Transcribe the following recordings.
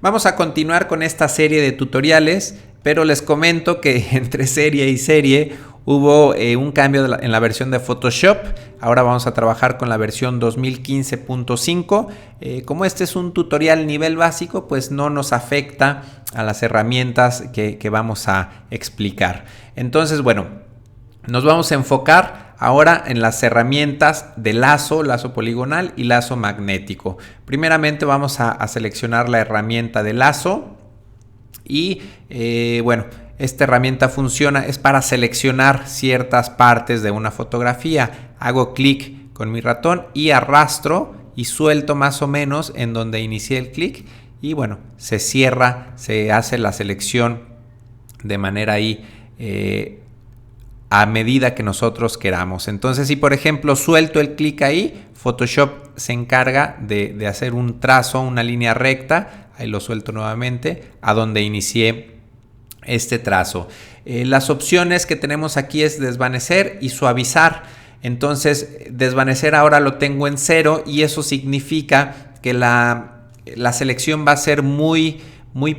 Vamos a continuar con esta serie de tutoriales, pero les comento que entre serie y serie hubo un cambio en la versión de Photoshop. Ahora vamos a trabajar con la versión 2015.5. Como este es un tutorial nivel básico, pues no nos afecta a las herramientas que vamos a explicar. Entonces, bueno, nos vamos a enfocar ahora en las herramientas de lazo poligonal y lazo magnético. Primeramente vamos a seleccionar la herramienta de lazo y bueno, esta herramienta funciona, es para seleccionar ciertas partes de una fotografía. Hago clic con mi ratón y arrastro y suelto más o menos en donde inicié el clic y bueno, se cierra, se hace la selección de manera ahí a medida que nosotros queramos. Entonces, si por ejemplo suelto el clic ahí, Photoshop se encarga de hacer un trazo, una línea recta, ahí lo suelto nuevamente, a donde inicié este trazo. Las opciones que tenemos aquí es desvanecer y suavizar. Entonces, desvanecer ahora lo tengo en 0 y eso significa que la selección va a ser muy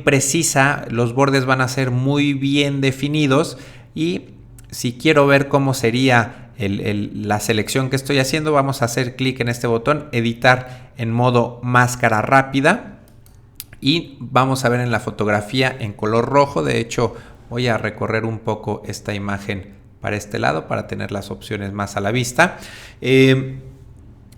precisa, los bordes van a ser muy bien definidos y si quiero ver cómo sería la selección que estoy haciendo, vamos a hacer clic en este botón, editar en modo máscara rápida y vamos a ver en la fotografía en color rojo. De hecho, voy a recorrer un poco esta imagen para este lado para tener las opciones más a la vista.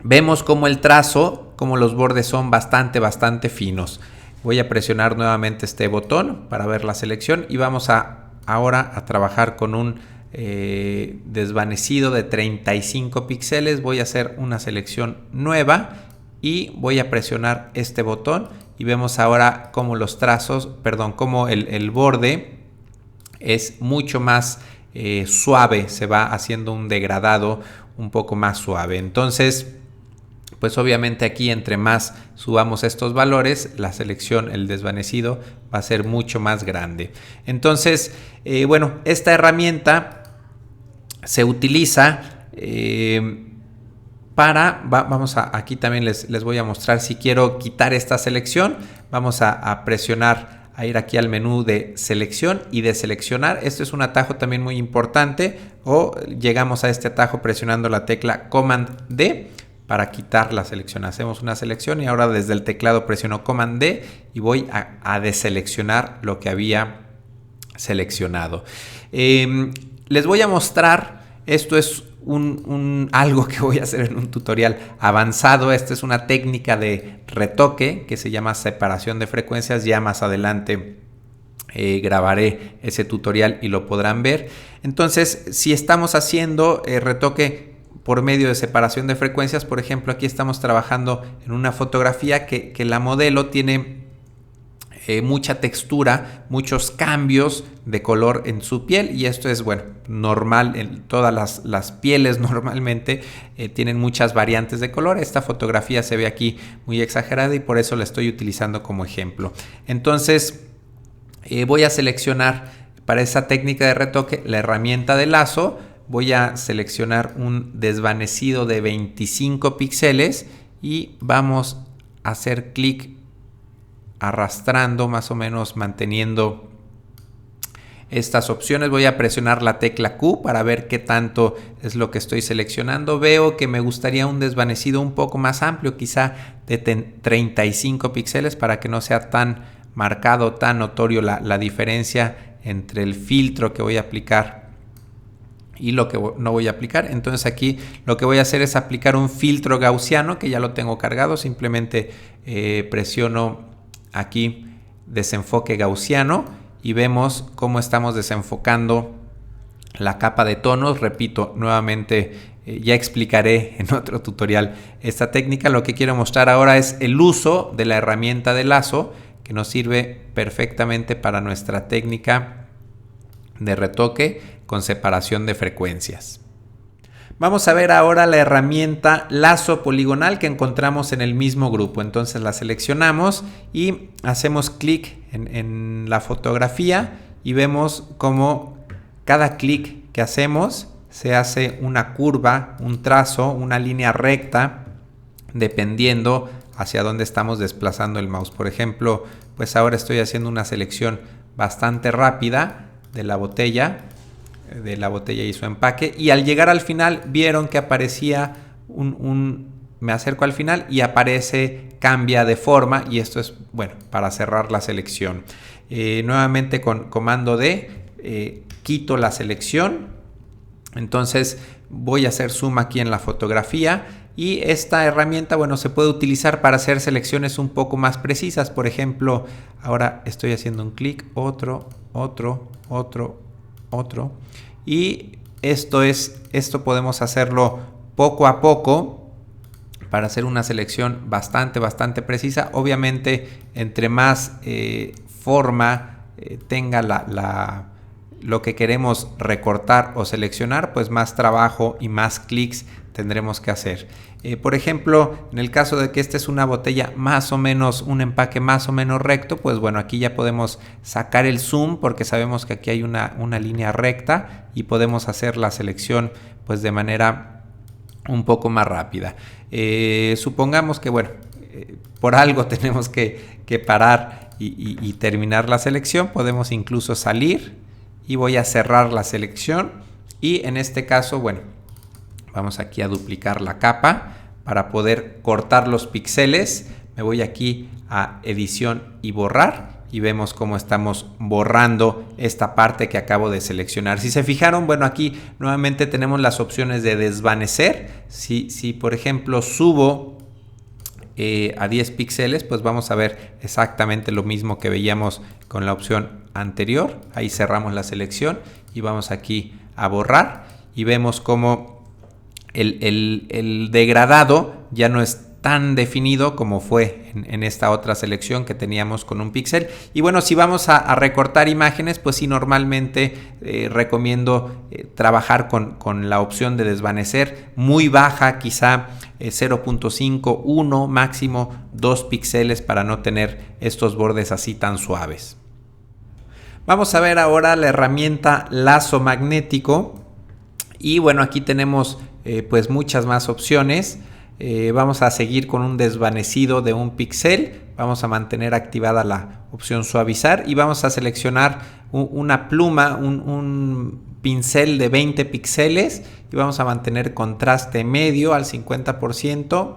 Vemos como el trazo, como los bordes son bastante finos. Voy a presionar nuevamente este botón para ver la selección y vamos ahora a trabajar con un desvanecido de 35 píxeles. Voy a hacer una selección nueva y voy a presionar este botón y vemos ahora cómo los trazos, cómo el borde es mucho más suave, se va haciendo un degradado un poco más suave. Entonces, pues obviamente aquí entre más subamos estos valores, la selección, el desvanecido va a ser mucho más grande. Entonces, bueno, esta herramienta se utiliza aquí también les voy a mostrar si quiero quitar esta selección. Vamos a presionar, a ir aquí al menú de selección y de seleccionar. Este es un atajo también muy importante, o llegamos a este atajo presionando la tecla Command D para quitar la selección. Hacemos una selección y ahora desde el teclado presiono Command D y voy a deseleccionar lo que había seleccionado. Les voy a mostrar, esto es algo que voy a hacer en un tutorial avanzado. Esta es una técnica de retoque que se llama separación de frecuencias. Ya más adelante grabaré ese tutorial y lo podrán ver. Entonces, si estamos haciendo retoque por medio de separación de frecuencias, por ejemplo, aquí estamos trabajando en una fotografía que la modelo tiene mucha textura, muchos cambios de color en su piel, y esto es, bueno, normal. En todas las pieles normalmente tienen muchas variantes de color. Esta fotografía se ve aquí muy exagerada y por eso la estoy utilizando como ejemplo. Entonces voy a seleccionar para esa técnica de retoque la herramienta de lazo. Voy a seleccionar un desvanecido de 25 píxeles y vamos a hacer clic arrastrando, más o menos manteniendo estas opciones. Voy a presionar la tecla Q para ver qué tanto es lo que estoy seleccionando. Veo que me gustaría un desvanecido un poco más amplio, quizá de 35 píxeles, para que no sea tan marcado, tan notorio la diferencia entre el filtro que voy a aplicar y lo que no voy a aplicar. Entonces aquí lo que voy a hacer es aplicar un filtro gaussiano, que ya lo tengo cargado. Simplemente presiono aquí desenfoque gaussiano y vemos cómo estamos desenfocando la capa de tonos. Repito nuevamente, ya explicaré en otro tutorial esta técnica. Lo que quiero mostrar ahora es el uso de la herramienta de lazo, que nos sirve perfectamente para nuestra técnica de retoque con separación de frecuencias. Vamos a ver ahora la herramienta lazo poligonal que encontramos en el mismo grupo. Entonces la seleccionamos y hacemos clic en la fotografía y vemos cómo cada clic que hacemos se hace una curva, un trazo, una línea recta, dependiendo hacia dónde estamos desplazando el mouse. Por ejemplo, pues ahora estoy haciendo una selección bastante rápida de la botella y su empaque, y al llegar al final vieron que aparecía me acerco al final y aparece cambia de forma, y esto es bueno para cerrar la selección. Nuevamente con comando D quito la selección. Entonces voy a hacer zoom aquí en la fotografía, y esta herramienta, bueno, se puede utilizar para hacer selecciones un poco más precisas. Por ejemplo, ahora estoy haciendo un clic, otro, y esto podemos hacerlo poco a poco para hacer una selección bastante precisa. Obviamente, entre más forma tenga lo que queremos recortar o seleccionar, pues más trabajo y más clics tendremos que hacer. Por ejemplo, en el caso de que esta es una botella más o menos, un empaque más o menos recto, pues bueno, aquí ya podemos sacar el zoom porque sabemos que aquí hay una línea recta y podemos hacer la selección pues de manera un poco más rápida. Supongamos que bueno, por algo tenemos que parar y terminar la selección. Podemos incluso salir y voy a cerrar la selección, y en este caso, bueno, vamos aquí a duplicar la capa para poder cortar los píxeles. Me voy aquí a edición y borrar, y vemos cómo estamos borrando esta parte que acabo de seleccionar. Si se fijaron, bueno, aquí nuevamente tenemos las opciones de desvanecer. Si por ejemplo subo a 10 píxeles, pues vamos a ver exactamente lo mismo que veíamos con la opción anterior. Ahí cerramos la selección y vamos aquí a borrar, y vemos cómo el degradado ya no es tan definido como fue en esta otra selección que teníamos con un píxel. Y bueno, si vamos a recortar imágenes, pues sí, normalmente recomiendo trabajar con la opción de desvanecer muy baja, quizá 0.5, 1, máximo 2 píxeles, para no tener estos bordes así tan suaves. Vamos a ver ahora la herramienta lazo magnético, y bueno, aquí tenemos pues muchas más opciones. Vamos a seguir con un desvanecido de un píxel. Vamos a mantener activada la opción suavizar, y vamos a seleccionar una pluma, un pincel de 20 píxeles, y vamos a mantener contraste medio al 50%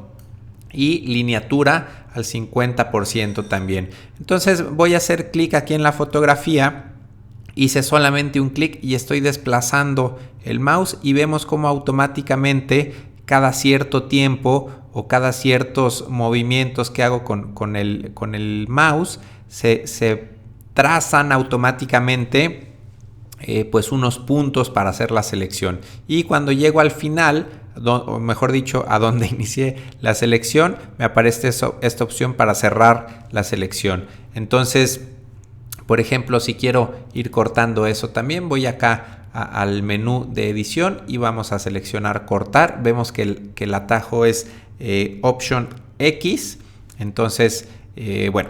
y lineatura al 50% también. Entonces voy a hacer clic aquí en la fotografía. Hice solamente un clic y estoy desplazando el mouse, y vemos cómo automáticamente cada cierto tiempo o cada ciertos movimientos que hago con el mouse se trazan automáticamente pues unos puntos para hacer la selección. Y cuando llego al final, o mejor dicho, a donde inicié la selección, me aparece esta opción para cerrar la selección. Entonces, por ejemplo, si quiero ir cortando eso también, voy acá al menú de edición y vamos a seleccionar cortar. Vemos que el atajo es Option X. Entonces, bueno,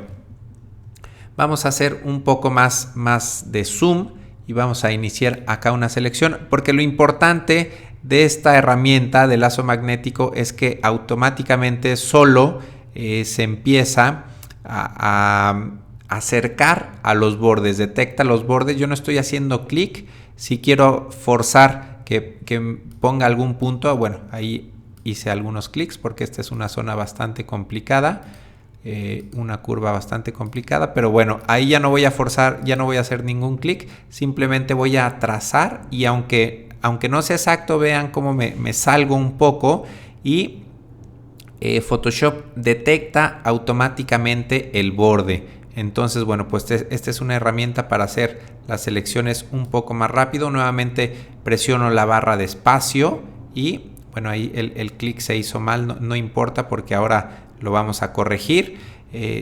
vamos a hacer un poco más de zoom y vamos a iniciar acá una selección, porque lo importante de esta herramienta de lazo magnético es que automáticamente solo se empieza a acercar a los bordes, detecta los bordes. Yo no estoy haciendo clic. Si quiero forzar que ponga algún punto, bueno, ahí hice algunos clics porque esta es una zona bastante complicada, una curva bastante complicada, pero bueno, ahí ya no voy a forzar, ya no voy a hacer ningún clic, simplemente voy a trazar, y aunque no sea exacto, vean cómo me salgo un poco, y Photoshop detecta automáticamente el borde. Entonces, bueno, pues esta es una herramienta para hacer las selecciones un poco más rápido. Nuevamente presiono la barra de espacio y, bueno, ahí el clic se hizo mal, no importa porque ahora lo vamos a corregir.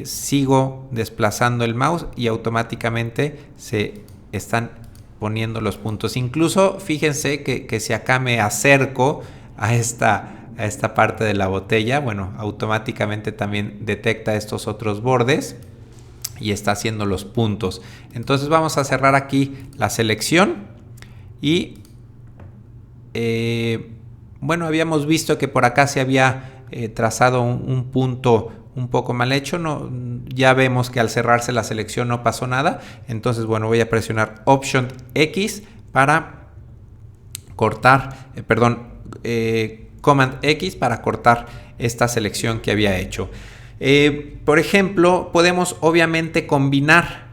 Sigo desplazando el mouse y automáticamente se están poniendo los puntos. Incluso fíjense que si acá me acerco a esta parte de la botella, bueno, automáticamente también detecta estos otros bordes y está haciendo los puntos. Entonces vamos a cerrar aquí la selección y bueno, habíamos visto que por acá se había trazado un punto un poco mal hecho. No, ya vemos que al cerrarse la selección no pasó nada. Entonces, bueno, voy a presionar Option X para cortar, Command X para cortar esta selección que había hecho. Por ejemplo, podemos obviamente combinar.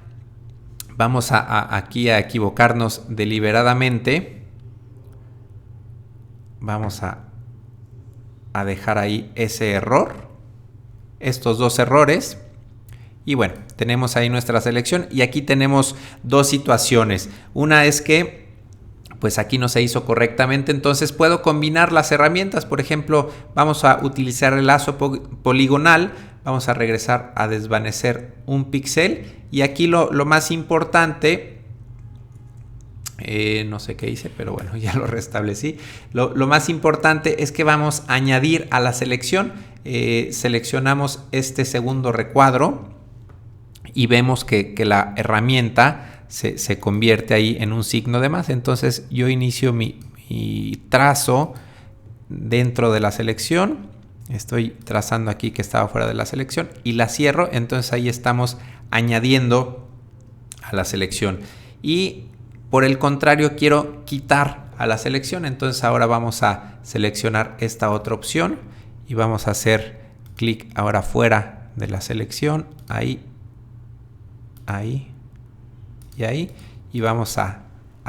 Vamos aquí a equivocarnos deliberadamente. Vamos a dejar ahí ese error, estos dos errores. Y bueno, tenemos ahí nuestra selección y aquí tenemos dos situaciones. Una es que pues aquí no se hizo correctamente, entonces puedo combinar las herramientas. Por ejemplo, vamos a utilizar el lazo poligonal, vamos a regresar a desvanecer un píxel y aquí lo más importante, no sé qué hice, pero bueno, ya lo restablecí. Lo más importante es que vamos a añadir a la selección. Seleccionamos este segundo recuadro y vemos que la herramienta se convierte ahí en un signo de más. Entonces yo inicio mi trazo dentro de la selección. Estoy trazando aquí que estaba fuera de la selección y la cierro. Entonces ahí estamos añadiendo a la selección. Y por el contrario, quiero quitar a la selección. Entonces ahora vamos a seleccionar esta otra opción y vamos a hacer clic ahora fuera de la selección. Ahí y ahí. Y vamos a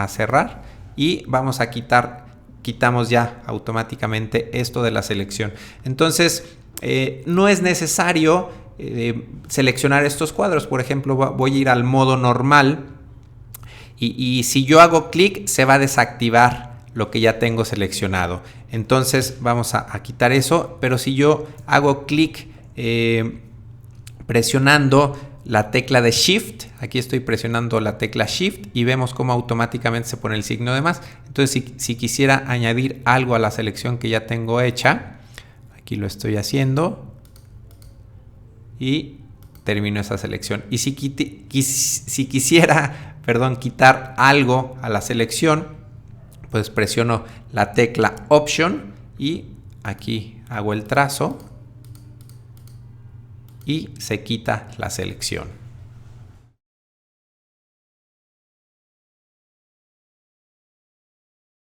cerrar. Y vamos a quitamos ya automáticamente esto de la selección. Entonces no es necesario seleccionar estos cuadros. Por ejemplo, voy a ir al modo normal. Y si yo hago clic, se va a desactivar lo que ya tengo seleccionado. Entonces vamos a quitar eso. Pero si yo hago clic presionando la tecla de Shift, aquí estoy presionando la tecla Shift y vemos cómo automáticamente se pone el signo de más. Entonces si quisiera añadir algo a la selección que ya tengo hecha, aquí lo estoy haciendo y termino esa selección. Y si quisiera quitar algo a la selección, pues presiono la tecla Option y aquí hago el trazo y se quita la selección.